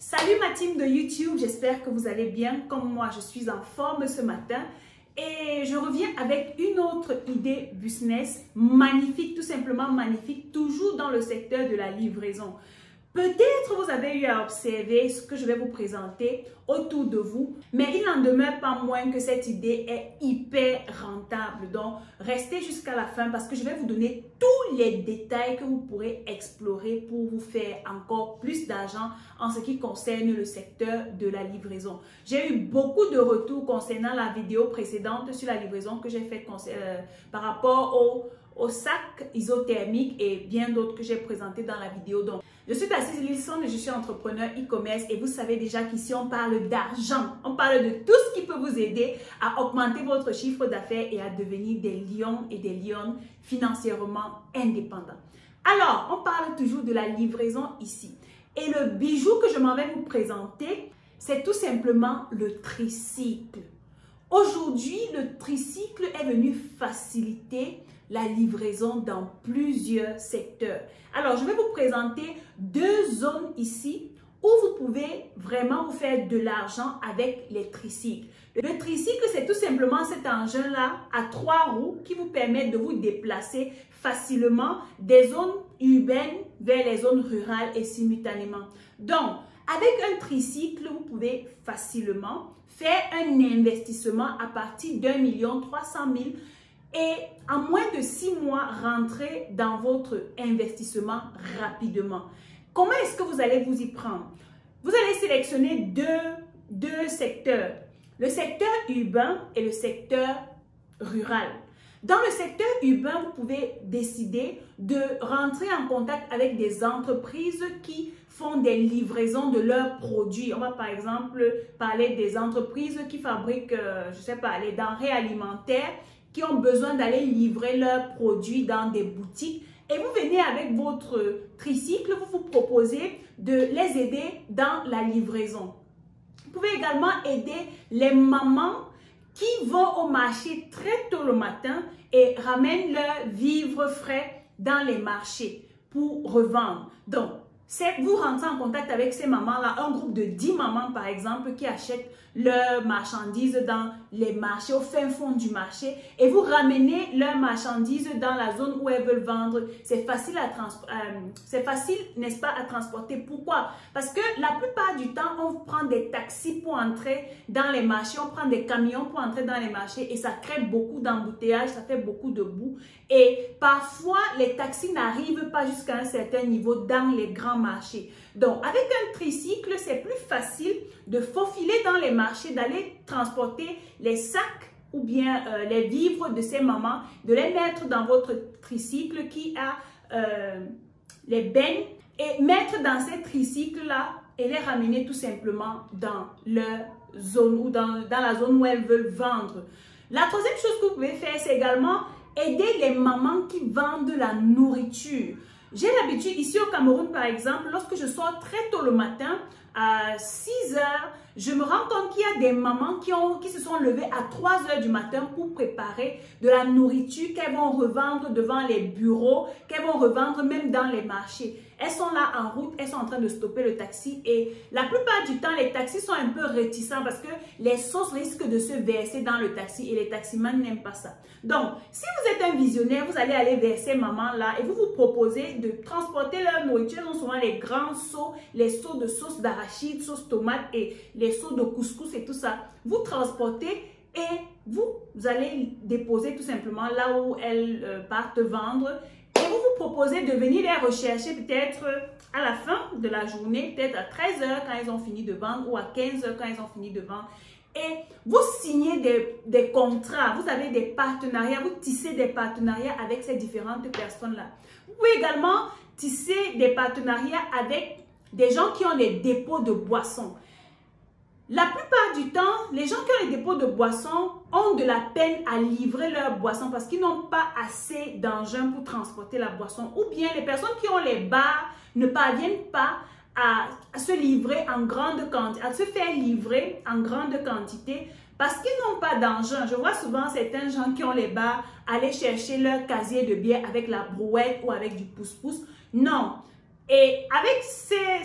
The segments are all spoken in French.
Salut ma team de YouTube, j'espère que vous allez bien. Comme moi, je suis en forme ce matin et je reviens avec une autre idée business magnifique, tout simplement magnifique, toujours dans le secteur de la livraison. Peut-être vous avez eu à observer ce que je vais vous présenter autour de vous, mais il n'en demeure pas moins que cette idée est hyper rentable. Donc, restez jusqu'à la fin parce que je vais vous donner tous les détails que vous pourrez explorer pour vous faire encore plus d'argent en ce qui concerne le secteur de la livraison. J'ai eu beaucoup de retours concernant la vidéo précédente sur la livraison que j'ai faite par rapport au sac isothermique et bien d'autres que j'ai présenté dans la vidéo. Donc, je suis Tassis Lisson et je suis entrepreneur e-commerce et vous savez déjà qu'ici on parle d'argent. On parle de tout ce qui peut vous aider à augmenter votre chiffre d'affaires et à devenir des lions et des lionnes financièrement indépendants. Alors, on parle toujours de la livraison ici. Et le bijou que je m'en vais vous présenter, c'est tout simplement le tricycle. Aujourd'hui, le tricycle est venu faciliter la livraison dans plusieurs secteurs. Alors, je vais vous présenter deux zones ici où vous pouvez vraiment vous faire de l'argent avec les tricycles. Le tricycle, c'est tout simplement cet engin-là à 3 roues qui vous permet de vous déplacer facilement des zones urbaines vers les zones rurales et simultanément. Donc, avec un tricycle, vous pouvez facilement faire un investissement à partir d'1 300 000 et en moins de 6 mois, rentrer dans votre investissement rapidement. Comment est-ce que vous allez vous y prendre? Vous allez sélectionner deux secteurs, le secteur urbain et le secteur rural. Dans le secteur urbain, vous pouvez décider de rentrer en contact avec des entreprises qui font des livraisons de leurs produits. On va par exemple parler des entreprises qui fabriquent, je ne sais pas, les denrées alimentaires, qui ont besoin d'aller livrer leurs produits dans des boutiques. Et vous venez avec votre tricycle, vous vous proposez de les aider dans la livraison. Vous pouvez également aider les mamans qui vont au marché très tôt le matin et ramènent leurs vivres frais dans les marchés pour revendre. Donc, vous rentrez en contact avec ces mamans-là, un groupe de 10 mamans par exemple qui achètent leurs marchandises dans les marchés, au fin fond du marché, et vous ramenez leurs marchandises dans la zone où elles veulent vendre. C'est facile, n'est-ce pas, à transporter. Pourquoi? Parce que la plupart du temps, on prend des taxis pour entrer dans les marchés, on prend des camions pour entrer dans les marchés et ça crée beaucoup d'embouteillages, ça fait beaucoup de boue. Et parfois, les taxis n'arrivent pas jusqu'à un certain niveau dans les grands marchés. Donc, avec un tricycle, c'est plus facile de faufiler dans les marchés, d'aller transporter les sacs ou bien les vivres de ces mamans, de les mettre dans votre tricycle qui a les bennes et mettre dans ces tricycles-là et les ramener tout simplement dans leur zone ou dans la zone où elles veulent vendre. La troisième chose que vous pouvez faire, c'est également aider les mamans qui vendent la nourriture. J'ai l'habitude, ici au Cameroun par exemple, lorsque je sors très tôt le matin, à 6 heures, je me rends compte qu'il y a des mamans qui se sont levées à 3 heures du matin pour préparer de la nourriture qu'elles vont revendre devant les bureaux, qu'elles vont revendre même dans les marchés. Elles sont là en route, elles sont en train de stopper le taxi et la plupart du temps, les taxis sont un peu réticents parce que les sauces risquent de se verser dans le taxi et les taximans n'aiment pas ça. Donc, si vous êtes un visionnaire, vous allez aller vers ces mamans-là et vous vous proposez de transporter leur nourriture. Elles ont souvent les grands seaux, les seaux de sauce d'arachide, sauce tomate et les seaux de couscous et tout ça. Vous transportez et vous allez déposer tout simplement là où elles partent vendre. Et vous vous proposez de venir les rechercher peut-être à la fin de la journée, peut-être à 13 h quand ils ont fini de vendre ou à 15 h quand ils ont fini de vendre. Et vous signez des contrats, vous avez des partenariats, vous tissez des partenariats avec ces différentes personnes-là. Vous pouvez également tisser des partenariats avec des gens qui ont des dépôts de boissons. La plupart du temps, les gens qui ont des dépôts de boissons ont de la peine à livrer leurs boissons parce qu'ils n'ont pas assez d'engins pour transporter la boisson. Ou bien les personnes qui ont les bars ne parviennent pas à se livrer en grande quantité, à se faire livrer en grande quantité parce qu'ils n'ont pas d'engin. Je vois souvent certains gens qui ont les bars aller chercher leur casier de bière avec la brouette ou avec du pouce-pouce. Non. Et avec ces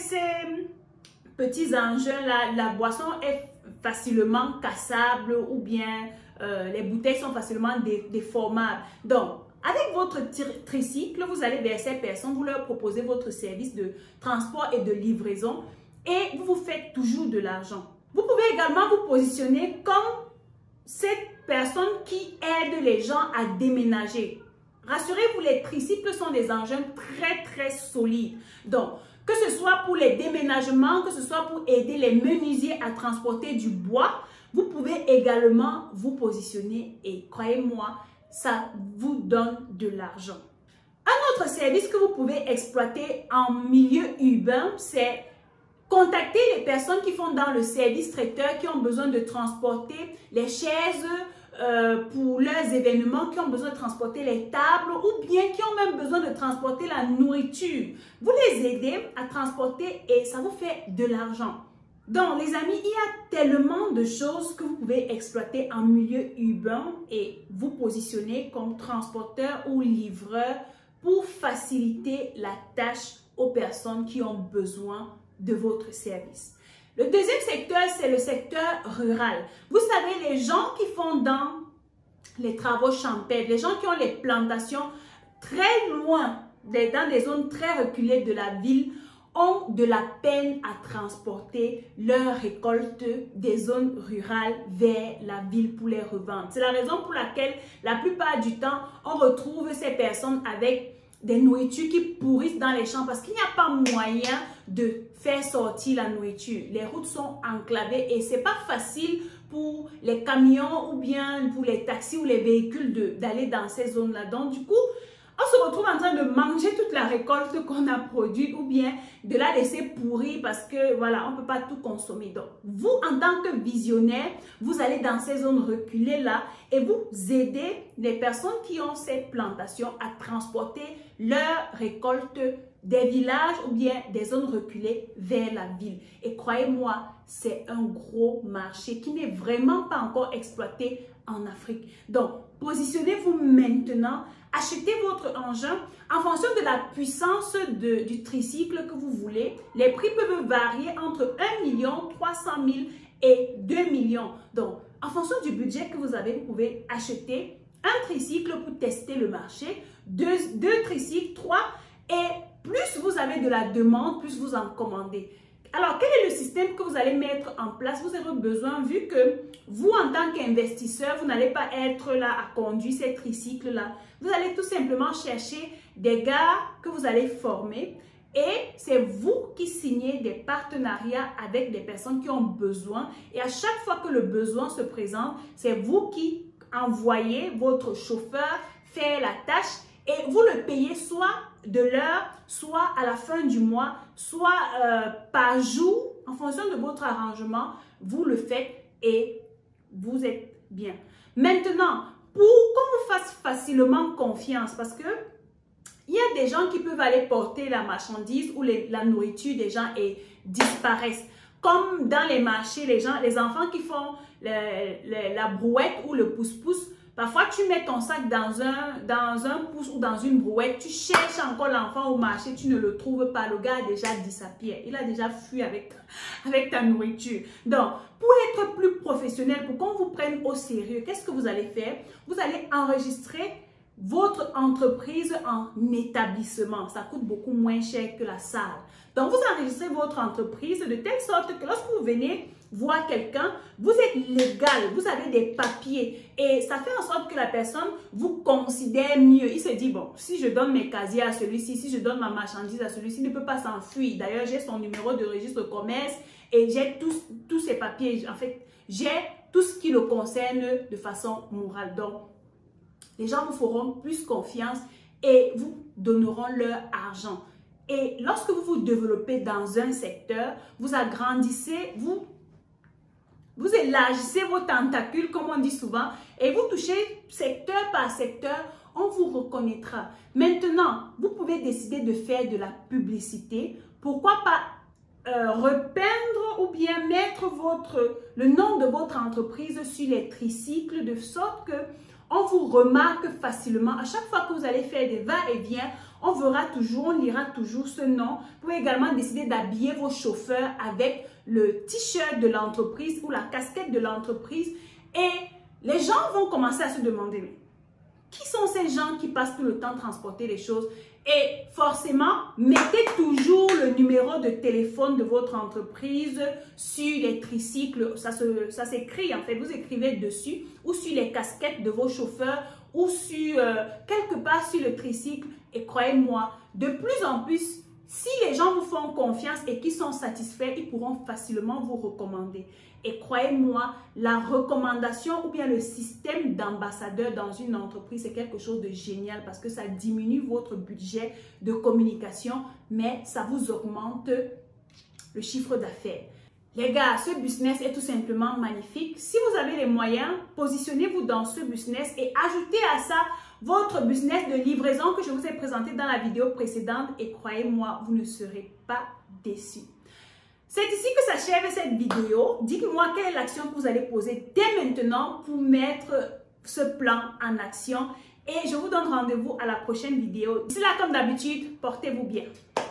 petits engins, là, la boisson est facilement cassable ou bien les bouteilles sont facilement déformables. Donc, avec votre tricycle, vous allez vers ces personnes, vous leur proposez votre service de transport et de livraison et vous vous faites toujours de l'argent. Vous pouvez également vous positionner comme cette personne qui aide les gens à déménager. Rassurez-vous, les tricycles sont des engins très solides. Donc, que ce soit pour les déménagements, que ce soit pour aider les menuisiers à transporter du bois, vous pouvez également vous positionner et croyez-moi, ça vous donne de l'argent. Un autre service que vous pouvez exploiter en milieu urbain, c'est contacter les personnes qui font dans le service traiteur, qui ont besoin de transporter les chaises pour leurs événements, qui ont besoin de transporter les tables ou bien qui ont même besoin de transporter la nourriture. Vous les aidez à transporter et ça vous fait de l'argent. Donc, les amis, il y a tellement de choses que vous pouvez exploiter en milieu urbain et vous positionner comme transporteur ou livreur pour faciliter la tâche aux personnes qui ont besoin de votre service. Le deuxième secteur, c'est le secteur rural. Vous savez, les gens qui font dans les travaux champêtres, les gens qui ont les plantations très loin, dans des zones très reculées de la ville, ont de la peine à transporter leurs récoltes des zones rurales vers la ville pour les revendre. C'est la raison pour laquelle la plupart du temps, on retrouve ces personnes avec des nourritures qui pourrissent dans les champs parce qu'il n'y a pas moyen de faire sortir la nourriture. Les routes sont enclavées et c'est pas facile pour les camions ou bien pour les taxis ou les véhicules d'aller dans ces zones-là. Donc du coup, on se retrouve en train de manger toute la récolte qu'on a produite ou bien de la laisser pourrir parce que voilà, on ne peut pas tout consommer. Donc, vous, en tant que visionnaire, vous allez dans ces zones reculées là et vous aidez les personnes qui ont ces plantations à transporter leurs récoltes des villages ou bien des zones reculées vers la ville. Et croyez-moi, c'est un gros marché qui n'est vraiment pas encore exploité en Afrique. Donc, positionnez-vous maintenant. Achetez votre engin en fonction de la puissance du tricycle que vous voulez. Les prix peuvent varier entre 1 300 000 et 2 millions. Donc, en fonction du budget que vous avez, vous pouvez acheter un tricycle pour tester le marché, deux tricycles, 3 et plus vous avez de la demande, plus vous en commandez. Alors, quel est le système que vous allez mettre en place? Vous aurez besoin, vu que vous, en tant qu'investisseur, vous n'allez pas être là à conduire ces tricycles-là. Vous allez tout simplement chercher des gars que vous allez former et c'est vous qui signez des partenariats avec des personnes qui ont besoin. Et à chaque fois que le besoin se présente, c'est vous qui envoyez votre chauffeur faire la tâche et vous le payez soit de l'heure, soit à la fin du mois, soit par jour, en fonction de votre arrangement, vous le faites et vous êtes bien. Maintenant, pour qu'on vous fasse facilement confiance, parce que il y a des gens qui peuvent aller porter la marchandise ou la nourriture des gens et disparaissent. Comme dans les marchés, les enfants qui font la brouette ou le pouce-pouce, parfois, tu mets ton sac dans un pouce ou dans une brouette, tu cherches encore l'enfant au marché, tu ne le trouves pas. Le gars a déjà disparu, il a déjà fui avec ta nourriture. Donc, pour être plus professionnel, pour qu'on vous prenne au sérieux, qu'est-ce que vous allez faire? Vous allez enregistrer votre entreprise en établissement. Ça coûte beaucoup moins cher que la salle. Donc, vous enregistrez votre entreprise de telle sorte que lorsque vous venez voir quelqu'un, vous êtes légal, vous avez des papiers et ça fait en sorte que la personne vous considère mieux. Il se dit, bon, si je donne mes casiers à celui-ci, si je donne ma marchandise à celui-ci, il ne peut pas s'enfuir. D'ailleurs, j'ai son numéro de registre commerce et j'ai tous ses papiers. En fait, j'ai tout ce qui le concerne de façon morale. Donc, les gens vous feront plus confiance et vous donneront leur argent. Et lorsque vous vous développez dans un secteur, vous agrandissez, vous élargissez vos tentacules, comme on dit souvent, et vous touchez secteur par secteur, on vous reconnaîtra. Maintenant, vous pouvez décider de faire de la publicité. Pourquoi pas repeindre ou bien mettre le nom de votre entreprise sur les tricycles de sorte que on vous remarque facilement. À chaque fois que vous allez faire des va-et-vient, on lira toujours ce nom. Vous pouvez également décider d'habiller vos chauffeurs avec le t-shirt de l'entreprise ou la casquette de l'entreprise et les gens vont commencer à se demander, mais qui sont ces gens qui passent tout le temps transporter les choses? Et forcément, mettez toujours le numéro de téléphone de votre entreprise sur les tricycles. Ça s'écrit en fait, vous écrivez dessus ou sur les casquettes de vos chauffeurs ou sur quelque part sur le tricycle. Et croyez-moi, de plus en plus, si les gens vous font confiance et qu'ils sont satisfaits, ils pourront facilement vous recommander. Et croyez-moi, la recommandation ou bien le système d'ambassadeur dans une entreprise, c'est quelque chose de génial parce que ça diminue votre budget de communication, mais ça vous augmente le chiffre d'affaires. Les gars, ce business est tout simplement magnifique. Si vous avez les moyens, positionnez-vous dans ce business et ajoutez à ça votre business de livraison que je vous ai présenté dans la vidéo précédente et croyez-moi, vous ne serez pas déçus. C'est ici que s'achève cette vidéo. Dites-moi quelle est l'action que vous allez poser dès maintenant pour mettre ce plan en action et je vous donne rendez-vous à la prochaine vidéo. D'ici là, comme d'habitude, portez-vous bien.